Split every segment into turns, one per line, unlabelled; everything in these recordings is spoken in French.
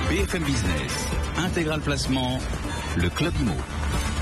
BFM Business, Intégral Placement, le Club Imo.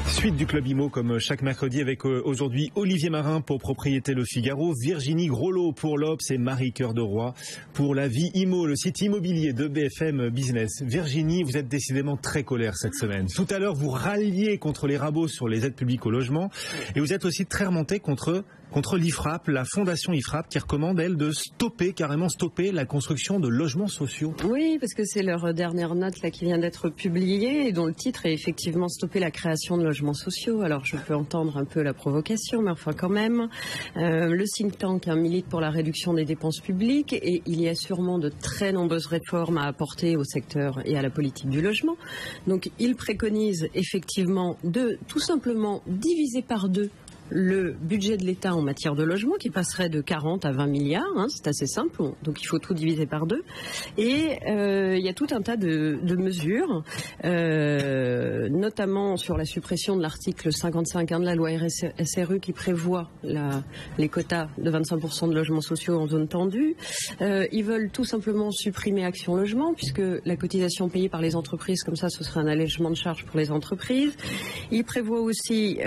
Suite du Club Imo comme chaque mercredi avec aujourd'hui Olivier Marin pour Propriété Le Figaro, Virginie Grolot pour l'Obs et Marie Cœur de Roy pour La Vie Imo, le site immobilier de BFM Business. Virginie, vous êtes décidément très colère cette semaine. Tout à l'heure, vous ralliez contre les rabots sur les aides publiques au logement et vous êtes aussi très remonté contre l'IFRAP, la fondation IFRAP qui recommande, elle, de carrément stopper la construction de logements sociaux.
Oui, parce que c'est leur dernière note là qui vient d'être publiée et dont le titre est effectivement stopper la création de logements sociaux. Alors je peux entendre un peu la provocation, mais enfin quand même. Le think tank milite pour la réduction des dépenses publiques et il y a sûrement de très nombreuses réformes à apporter au secteur et à la politique du logement. Donc il préconise effectivement de tout simplement diviser par deux le budget de l'État en matière de logement qui passerait de 40 à 20 milliards, c'est assez simple, donc il faut tout diviser par deux. Et il y a tout un tas de mesures, notamment sur la suppression de l'article 55 de la loi SRU qui prévoit les quotas de 25% de logements sociaux en zone tendue. Ils veulent tout simplement supprimer Action Logement puisque la cotisation payée par les entreprises, comme ça ce serait un allègement de charges pour les entreprises. Ils prévoient aussi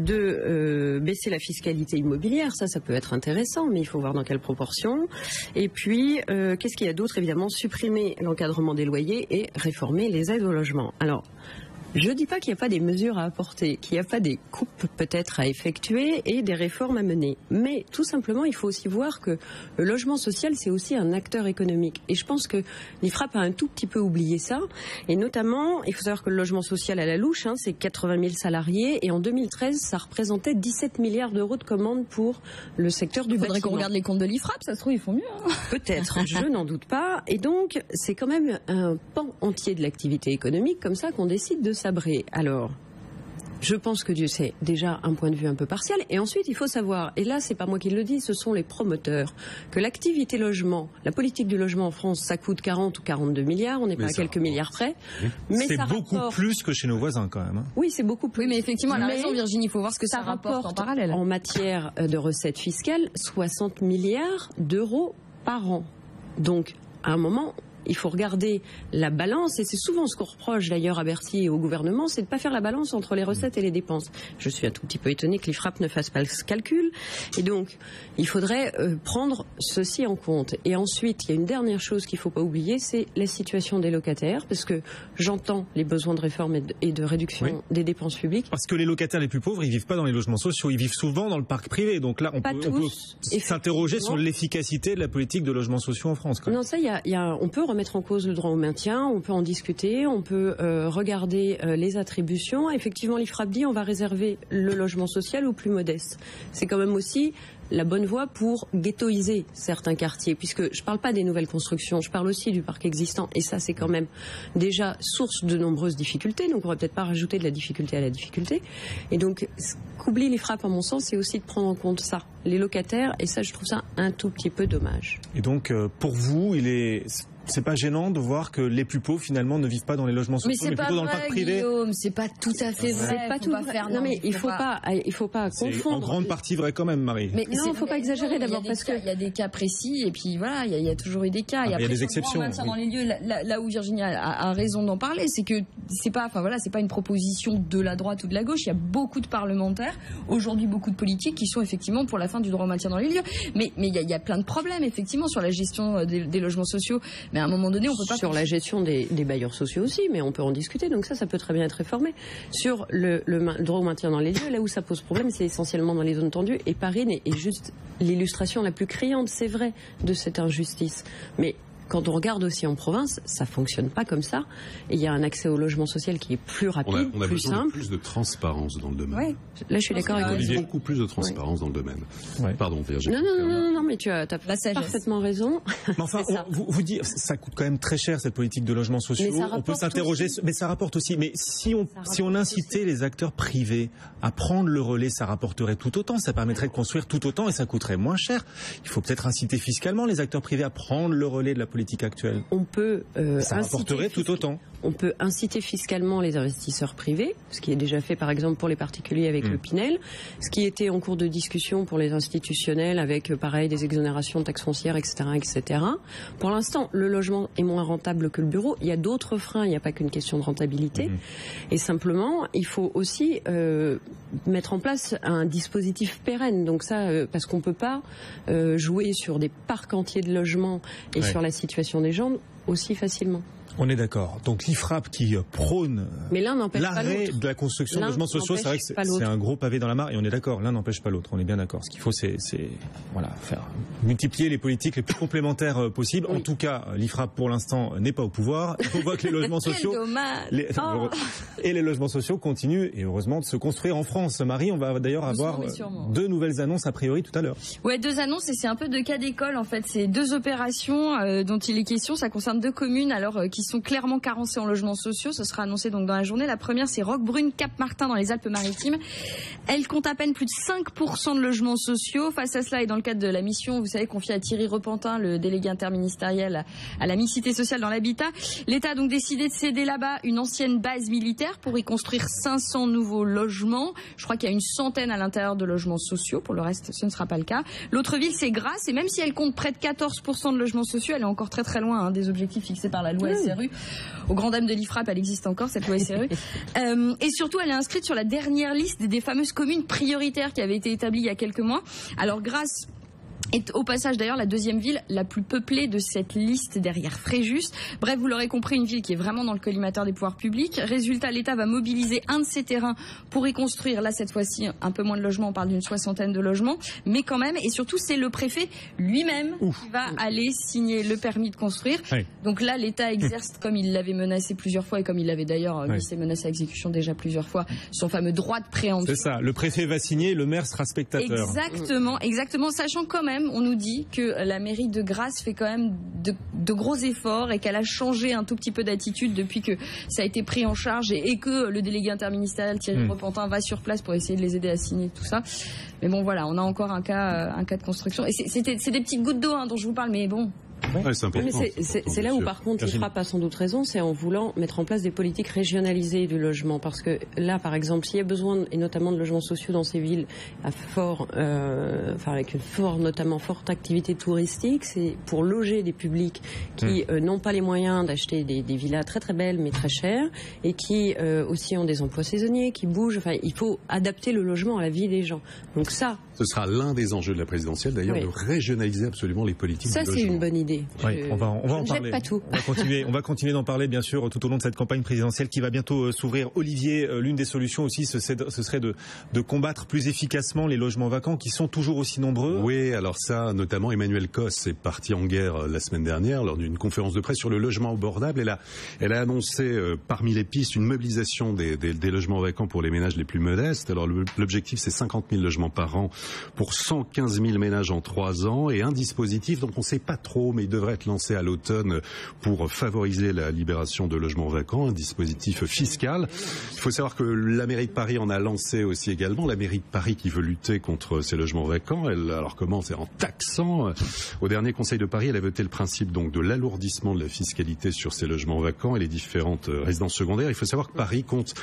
de baisser la fiscalité immobilière, ça peut être intéressant, mais il faut voir dans quelle proportion. Et puis, qu'est-ce qu'il y a d'autre? Évidemment, supprimer l'encadrement des loyers et réformer les aides au logement. Alors, je ne dis pas qu'il n'y a pas des mesures à apporter, qu'il n'y a pas des coupes peut-être à effectuer et des réformes à mener. Mais tout simplement, il faut aussi voir que le logement social, c'est aussi un acteur économique. Et je pense que l'IFRAP a un tout petit peu oublié ça. Et notamment, il faut savoir que le logement social à la louche, c'est 80 000 salariés. Et en 2013, ça représentait 17 milliards d'euros de commandes pour le secteur du bâtiment.
Il faudrait qu'on regarde les comptes de l'IFRAP, ça se trouve, ils font mieux.
Peut-être, je n'en doute pas. Et donc, c'est quand même un pan entier de l'activité économique comme ça qu'on décide de sabrer. Alors, je pense que Dieu sait déjà un point de vue un peu partiel. Et ensuite, il faut savoir, et là, c'est pas moi qui le dis, ce sont les promoteurs, que l'activité logement, la politique du logement en France, ça coûte 40 ou 42 milliards. On n'est pas à quelques milliards près. Mais
c'est beaucoup plus que chez nos voisins, quand même.
Oui, c'est beaucoup plus.
Oui, mais effectivement, elle a raison, Virginie, il faut voir ce que ça rapporte en parallèle.
En matière de recettes fiscales, 60 milliards d'euros par an. Donc, à un moment, il faut regarder la balance, et c'est souvent ce qu'on reproche d'ailleurs à Bercy et au gouvernement, c'est de ne pas faire la balance entre les recettes et les dépenses. Je suis un tout petit peu étonnée que l'IFRAP ne fasse pas ce calcul, et donc il faudrait prendre ceci en compte. Et ensuite, il y a une dernière chose qu'il ne faut pas oublier, c'est la situation des locataires, parce que j'entends les besoins de réforme et de réduction des dépenses publiques.
Parce que les locataires les plus pauvres, ils ne vivent pas dans les logements sociaux, ils vivent souvent dans le parc privé, donc là on peut s'interroger sur l'efficacité de la politique de logements sociaux en France.
Non, ça, on peut remettre en cause le droit au maintien, on peut en discuter, on peut regarder les attributions. Effectivement, l'IFRAP dit on va réserver le logement social aux plus modestes. C'est quand même aussi la bonne voie pour ghettoiser certains quartiers, puisque je ne parle pas des nouvelles constructions, je parle aussi du parc existant, et ça c'est quand même déjà source de nombreuses difficultés, donc on ne va peut-être pas rajouter de la difficulté à la difficulté. Et donc, ce qu'oublie l'IFRAP, à mon sens, c'est aussi de prendre en compte ça, les locataires, et ça je trouve ça un tout petit peu dommage.
Et donc, pour vous, c'est pas gênant de voir que les plus pauvres finalement ne vivent pas dans les logements sociaux, mais plutôt dans le parc privé.
Guillaume, c'est pas tout à fait vrai.
C'est pas tout vrai. Non mais il faut pas confondre.
C'est en grande partie vrai quand même, Marie.
Mais non, il faut pas exagérer d'abord parce qu'il
y a des cas précis et puis voilà, il y a toujours eu des cas.
Il y a des exceptions.
Dans les lieux, là où Virginie a raison d'en parler, c'est que c'est pas une proposition de la droite ou de la gauche. Il y a beaucoup de parlementaires, aujourd'hui beaucoup de politiques qui sont effectivement pour la fin du droit au maintien dans les lieux. Mais il y a plein de problèmes effectivement sur la gestion des logements sociaux. Mais à un moment donné, on peut pas
sur la gestion des bailleurs sociaux aussi, mais on peut en discuter. Donc ça peut très bien être réformé. Sur le droit au maintien dans les lieux, là où ça pose problème, c'est essentiellement dans les zones tendues. Et Paris est juste l'illustration la plus criante, c'est vrai, de cette injustice. Mais quand on regarde aussi en province, ça fonctionne pas comme ça. Et il y a un accès au logement social qui est plus rapide,
on a
plus simple.
Plus de transparence dans le domaine.
Ouais. Là, je suis d'accord avec
vous. Beaucoup plus de transparence dans le domaine. Ouais. Pardon, Virginie.
Non, mais tu as parfaitement raison.
Mais enfin, vous dites, ça coûte quand même très cher cette politique de logements sociaux. On peut s'interroger, mais ça rapporte aussi. Mais si on incitait les acteurs privés à prendre le relais, ça rapporterait tout autant. Ça permettrait de construire tout autant et ça coûterait moins cher. Il faut peut-être inciter fiscalement les acteurs privés à prendre le relais de la politique politique actuelle?
On peut
ça rapporterait tout autant.
On peut inciter fiscalement les investisseurs privés, ce qui est déjà fait par exemple pour les particuliers avec le Pinel, ce qui était en cours de discussion pour les institutionnels avec pareil des exonérations de taxes foncières, etc., etc. Pour l'instant, le logement est moins rentable que le bureau. Il y a d'autres freins, il n'y a pas qu'une question de rentabilité. Et simplement, il faut aussi mettre en place un dispositif pérenne. Donc ça, parce qu'on peut pas jouer sur des parcs entiers de logements et sur la situation des gens aussi facilement.
On est d'accord. Donc l'IFRAP qui prône l'arrêt de la construction de logements sociaux, c'est vrai que c'est un gros pavé dans la mare et on est d'accord, l'un n'empêche pas l'autre, on est bien d'accord. Ce qu'il faut c'est faire multiplier les politiques les plus complémentaires possibles. En tout cas, l'IFRAP pour l'instant n'est pas au pouvoir. On voit que les logements sociaux et les logements sociaux continuent et heureusement de se construire en France. Marie, on va d'ailleurs avoir 2 nouvelles annonces a priori tout à l'heure.
Ouais, 2 annonces et c'est un peu de cas d'école en fait. C'est 2 opérations dont il est question. Ça concerne 2 communes alors qui sont clairement carencées en logements sociaux. Ce sera annoncé donc dans la journée. La première, c'est Roquebrune, Cap-Martin dans les Alpes-Maritimes. Elle compte à peine plus de 5% de logements sociaux. Face à cela et dans le cadre de la mission, vous savez, confiée à Thierry Repentin, le délégué interministériel à la mixité sociale dans l'habitat, l'État a donc décidé de céder là-bas une ancienne base militaire pour y construire 500 nouveaux logements. Je crois qu'il y a une centaine à l'intérieur de logements sociaux. Pour le reste, ce ne sera pas le cas. L'autre ville, c'est Grasse. Et même si elle compte près de 14% de logements sociaux, elle est encore très très loin des objectifs fixés par la loi SRU. Au grand dam de l'IFRAP, elle existe encore, cette loi SRU. Et surtout, elle est inscrite sur la dernière liste des fameuses communes prioritaires qui avaient été établies il y a quelques mois. Alors, Grasse est au passage d'ailleurs la 2e ville la plus peuplée de cette liste derrière Fréjus. Bref, vous l'aurez compris, une ville qui est vraiment dans le collimateur des pouvoirs publics. Résultat, l'État va mobiliser un de ses terrains pour y construire, là cette fois-ci, un peu moins de logements, on parle d'une 60aine de logements, mais quand même, et surtout c'est le préfet lui-même qui va aller signer le permis de construire. Donc là, l'État exerce, comme il l'avait menacé plusieurs fois, et comme il l'avait d'ailleurs mis ses menaces à exécution déjà plusieurs fois, son fameux droit de préemption.
C'est ça, le préfet va signer, le maire sera spectateur.
Exactement, sachant quand même, on nous dit que la mairie de Grasse fait quand même de gros efforts et qu'elle a changé un tout petit peu d'attitude depuis que ça a été pris en charge et que le délégué interministériel Thierry Repentin va sur place pour essayer de les aider à signer tout ça. Mais bon, voilà, on a encore un cas de construction. Et c'est des petites gouttes d'eau dont je vous parle, mais bon...
c'est là où par contre l'IFRAP a sans doute raison, c'est en voulant mettre en place des politiques régionalisées du logement, parce que là par exemple s'il y a besoin et notamment de logements sociaux dans ces villes à avec une forte activité touristique, c'est pour loger des publics qui n'ont pas les moyens d'acheter des villas très très belles mais très chères et qui aussi ont des emplois saisonniers, qui bougent. Enfin, il faut adapter le logement à la vie des gens. Donc ça,
ce sera l'un des enjeux de la présidentielle d'ailleurs, de régionaliser absolument les politiques du logement.
Ça c'est une bonne idée.
On va en parler.
Pas tout.
On va continuer d'en parler bien sûr tout au long de cette campagne présidentielle qui va bientôt s'ouvrir. Olivier, l'une des solutions aussi ce serait de combattre plus efficacement les logements vacants qui sont toujours aussi nombreux.
Oui, alors ça, notamment Emmanuel Cos est parti en guerre la semaine dernière lors d'une conférence de presse sur le logement abordable. Elle a annoncé parmi les pistes une mobilisation des logements vacants pour les ménages les plus modestes. Alors l'objectif c'est 50 000 logements par an pour 115 000 ménages en 3 ans et un dispositif dont on ne sait pas trop, mais il devrait être lancé à l'automne pour favoriser la libération de logements vacants, un dispositif fiscal. Il faut savoir que la mairie de Paris en a lancé aussi également, la mairie de Paris qui veut lutter contre ces logements vacants. Alors comment? C'est en taxant. Au dernier Conseil de Paris, elle a voté le principe donc de l'alourdissement de la fiscalité sur ces logements vacants et les différentes résidences secondaires. Il faut savoir que Paris compte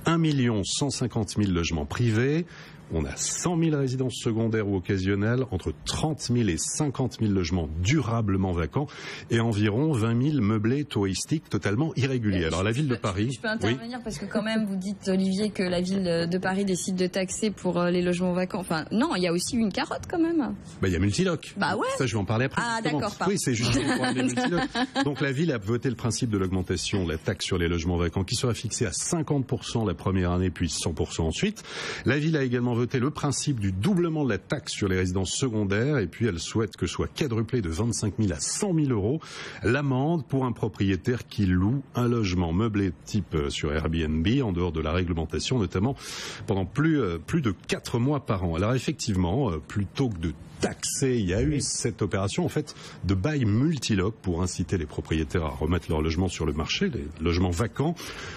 1 150 000 logements privés. On a 100 000 résidences secondaires ou occasionnelles, entre 30 000 et 50 000 logements durablement vacants et environ 20 000 meublés touristiques totalement irréguliers. Alors la ville de Paris...
Je peux intervenir parce que quand même vous dites, Olivier, que la ville de Paris décide de taxer pour les logements vacants. Enfin non, il y a aussi une carotte quand même.
Il y a Multiloc.
Bah ouais.
Ça je vais en parler après.
Ah d'accord.
Oui, c'est justement pour les Multiloc. Donc la ville a voté le principe de l'augmentation de la taxe sur les logements vacants qui sera fixée à 50% la première année puis 100% ensuite. La ville a également voté le principe du doublement de la taxe sur les résidences secondaires et puis elle souhaite que soit quadruplé de 25 000 à 100 000 euros l'amende pour un propriétaire qui loue un logement meublé type sur Airbnb en dehors de la réglementation, notamment pendant plus de 4 mois par an. Alors effectivement, plutôt que de taxés. Il y a eu cette opération en fait de bail multiloc pour inciter les propriétaires à remettre leur logement sur le marché, les logements vacants.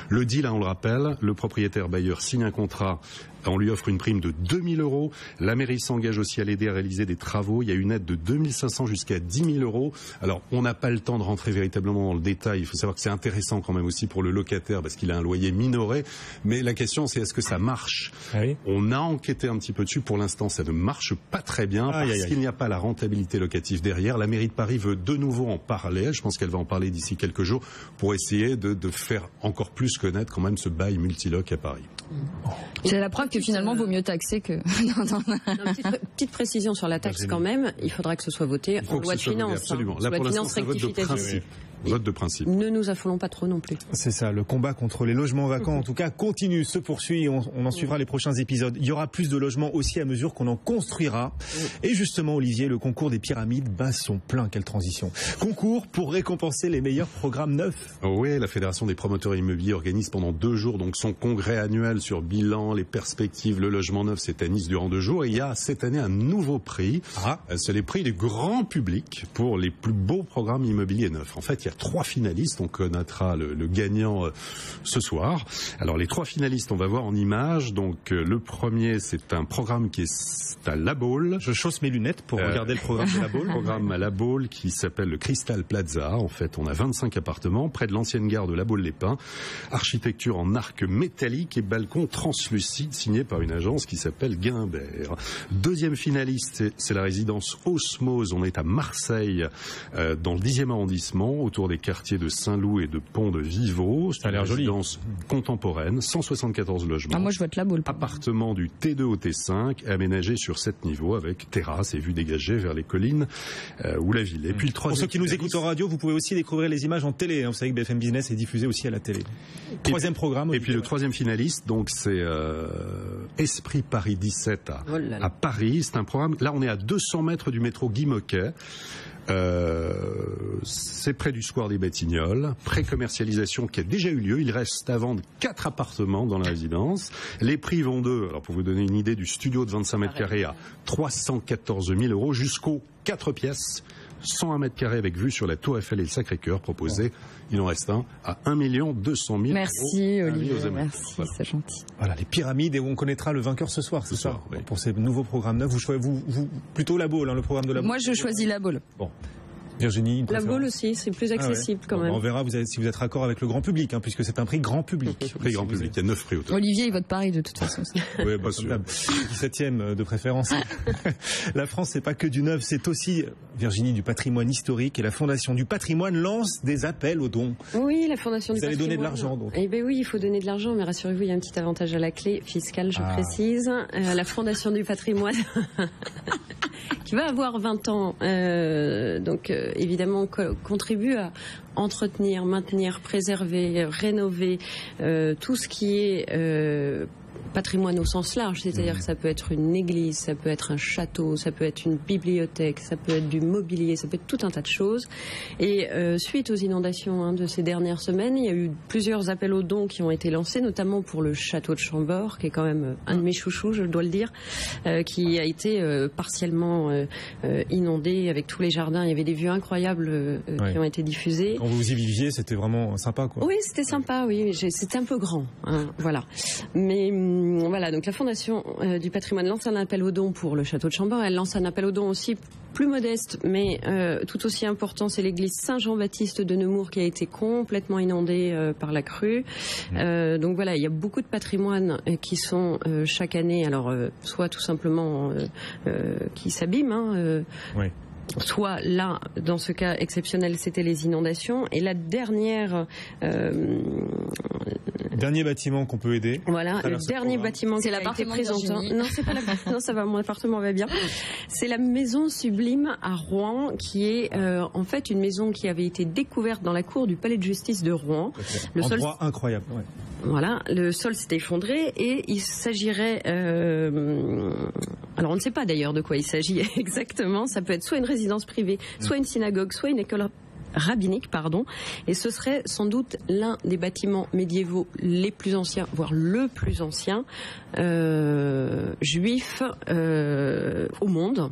Le deal, on le rappelle, le propriétaire bailleur signe un contrat, on lui offre une prime de 2 000 €. La mairie s'engage aussi à l'aider à réaliser des travaux. Il y a une aide de 2 500 jusqu'à 10 000 €. Alors, on n'a pas le temps de rentrer véritablement dans le détail. Il faut savoir que c'est intéressant quand même aussi pour le locataire parce qu'il a un loyer minoré. Mais la question, c'est est-ce que ça marche ? On a enquêté un petit peu dessus. Pour l'instant, ça ne marche pas très bien parce qu'il n'y a pas la rentabilité locative derrière. La mairie de Paris veut de nouveau en parler. Je pense qu'elle va en parler d'ici quelques jours pour essayer de faire encore plus connaître quand même ce bail multiloc à Paris.
C'est la preuve que finalement, vaut mieux taxer que...
Petite précision sur la taxe quand même. Il faudra que ce soit voté en loi de finances.
Absolument. Là, pour l'instant, c'est un vote de principe. Vote de principe.
Ne nous affolons pas trop non plus.
C'est ça, le combat contre les logements vacants, en tout cas, continue, se poursuit. On en suivra les prochains épisodes. Il y aura plus de logements aussi à mesure qu'on en construira. Et justement, Olivier, le concours des pyramides bat son plein. Quelle transition. Concours pour récompenser les meilleurs programmes neufs.
Oui, la Fédération des promoteurs immobiliers organise pendant 2 jours donc son congrès annuel sur bilan, les perspectives, le logement neuf. C'est à Nice durant 2 jours. Et il y a cette année un nouveau prix. C'est les prix du grand public pour les plus beaux programmes immobiliers neufs. En fait, il y a 3 finalistes, on connaîtra le gagnant ce soir. Alors les 3 finalistes, on va voir en images. Donc le premier, c'est un programme qui est à La Baule.
Je chausse mes lunettes pour regarder le programme de La Baule.
Programme à La Baule qui s'appelle le Crystal Plaza. En fait, on a 25 appartements près de l'ancienne gare de La Baule-les-Pins. Architecture en arc métallique et balcon translucide signé par une agence qui s'appelle Guimbert. Deuxième finaliste, c'est la résidence Osmose. On est à Marseille, dans le 10e arrondissement, autour des quartiers de Saint-Loup et de Pont de Viveau. C'est une résidence contemporaine, 174 logements.
Moi, je vote La Baule.
Appartement du T2 au T5, aménagé sur 7 niveaux avec terrasse et vue dégagée vers les collines ou la ville. Et puis le troisième.
Pour ceux qui nous écoutent en radio, vous pouvez aussi découvrir les images en télé. Vous savez que BFM Business est diffusé aussi à la télé. Troisième programme.
Et puis le troisième finaliste, donc c'est Esprit Paris 17 à Paris. C'est un programme. Là, on est à 200 mètres du métro Guy Moquet. C'est près du square des Batignolles, pré-commercialisation qui a déjà eu lieu. Il reste à vendre 4 appartements dans la résidence. Les prix vont alors pour vous donner une idée, du studio de 25 mètres carrés à 314 000 € jusqu'aux 4 pièces, 101 mètres carrés avec vue sur la Tour Eiffel et le Sacré-Cœur proposé. Il en reste un à 1 200 000 €.
Merci Olivier, merci, voilà. C'est gentil.
Voilà, les pyramides, et on connaîtra le vainqueur ce soir, c'est ça, oui. Pour ces nouveaux programmes neufs. Vous plutôt La Baule, le programme de La Baule.
Moi, je choisis La Baule.
Bon. Virginie,
La Baule aussi, c'est plus accessible quand même.
On verra si vous êtes raccord avec le grand public, puisque c'est un prix grand public.
Prix grand public, il y a 9 prix au total.
Olivier, il vote pareil de toute façon.
Oui, bien sûr.
17e de préférence. La France, c'est pas que du neuf, c'est aussi, Virginie, du patrimoine historique, et la Fondation du patrimoine lance des appels aux dons.
Oui, la Fondation du patrimoine.
Vous allez donner de l'argent, donc.
Eh bien oui, il faut donner de l'argent, mais rassurez-vous, il y a un petit avantage à la clé fiscale, je précise. La Fondation du patrimoine, qui va avoir 20 ans, donc évidemment contribue à entretenir, maintenir, préserver, rénover tout ce qui est patrimoine au sens large, c'est-à-dire que ça peut être une église, ça peut être un château, ça peut être une bibliothèque, ça peut être du mobilier, ça peut être tout un tas de choses. Et suite aux inondations de ces dernières semaines, il y a eu plusieurs appels aux dons qui ont été lancés, notamment pour le château de Chambord, qui est quand même un de mes chouchous, je dois le dire, qui a été partiellement inondé avec tous les jardins. Il y avait des vues incroyables qui ont été diffusées.
Quand vous y viviez, c'était vraiment sympa, quoi.
Oui, c'était sympa, oui. C'était un peu grand, voilà. Mais voilà, donc la Fondation du patrimoine lance un appel aux dons pour le château de Chambord. Elle lance un appel aux dons aussi plus modeste, mais tout aussi important, c'est l'église Saint-Jean-Baptiste de Nemours qui a été complètement inondée par la crue. Donc voilà, il y a beaucoup de patrimoines qui sont chaque année, alors soit tout simplement qui s'abîment, soit là, dans ce cas exceptionnel, c'était les inondations. Et la dernière...
dernier bâtiment qu'on peut aider.
Voilà, le dernier bâtiment qui a été présentant. Non, c'est pas non, ça va, mon appartement va bien. C'est la Maison Sublime à Rouen, qui est en fait une maison qui avait été découverte dans la cour du Palais de Justice de Rouen.
Le sol, incroyable. Ouais.
Voilà, le sol s'était effondré et il s'agirait... alors on ne sait pas d'ailleurs de quoi il s'agit exactement. Ça peut être soit une résidence privée, soit une synagogue, soit une école rabbinique, et ce serait sans doute l'un des bâtiments médiévaux les plus anciens, voire le plus ancien juif au monde.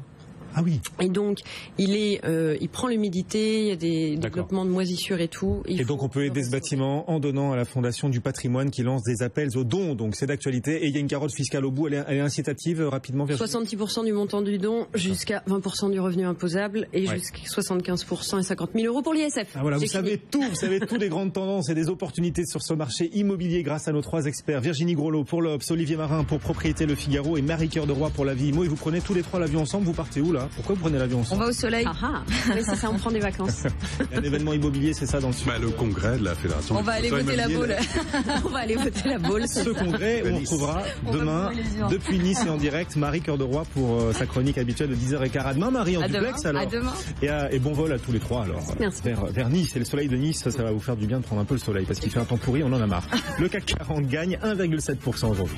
Ah oui.
Et donc, il prend l'humidité, il y a des développements de moisissures et tout.
Et donc, on peut aider ce bâtiment en donnant à la Fondation du Patrimoine qui lance des appels aux dons. Donc, c'est d'actualité. Et il y a une carotte fiscale au bout. Elle est incitative, rapidement, Virginie.
70% du montant du don jusqu'à 20% du revenu imposable et jusqu'à 75% et 50 000 euros pour l'ISF.
Ah voilà, vous savez tout des grandes tendances et des opportunités sur ce marché immobilier grâce à nos 3 experts. Virginie Grolot pour l'Obs, Olivier Marin pour Propriété Le Figaro et Marie-Cœur de Roy pour La Vie Immo. Et vous prenez tous les 3 l'avion ensemble. Vous partez où là? Pourquoi vous prenez l'avion ensemble?
On va au soleil.
Mais c'est ça, on prend des vacances.
Il y a un événement immobilier, c'est ça dans le sud.
Le congrès de la Fédération.
On va aller voter la boule.
On va aller voter la boule.
Ce congrès où on retrouvera demain, depuis Nice et en direct, Marie-Cœur de Roy pour sa chronique habituelle de 10h15. À demain, Marie, en duplex alors.
À demain.
Et bon vol à tous les 3 alors.
Merci.
Vers Nice. Et le soleil de Nice, ça va vous faire du bien de prendre un peu le soleil parce qu'il fait un temps pourri, on en a marre. Le CAC 40 gagne 1,7% aujourd'hui.